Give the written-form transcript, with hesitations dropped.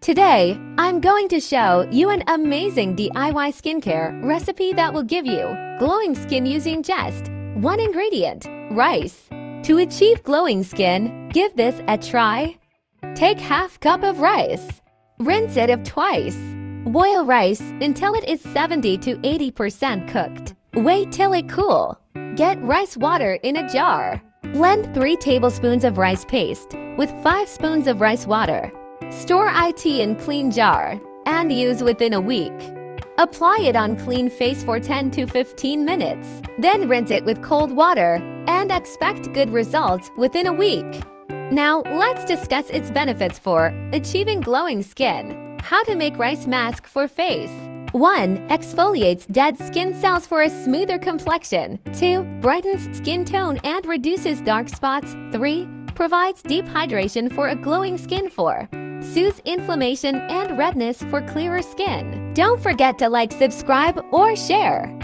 Today, I'm going to show you an amazing DIY skincare recipe that will give you glowing skin using just one ingredient, rice. To achieve glowing skin, give this a try. Take half cup of rice. Rinse it twice. Boil rice until it is 70 to 80% cooked. Wait till it cool. Get rice water in a jar. Blend 3 tablespoons of rice paste with 5 spoons of rice water. Store it in clean jar and use within a week. Apply it on clean face for 10 to 15 minutes. Then rinse it with cold water and expect good results within a week. Now let's discuss its benefits for achieving glowing skin. How to make rice mask for face. 1. Exfoliates dead skin cells for a smoother complexion. 2. Brightens skin tone and reduces dark spots. 3. Provides deep hydration for a glowing skin. 4. Soothes inflammation and redness for clearer skin. Don't forget to like, subscribe, or share.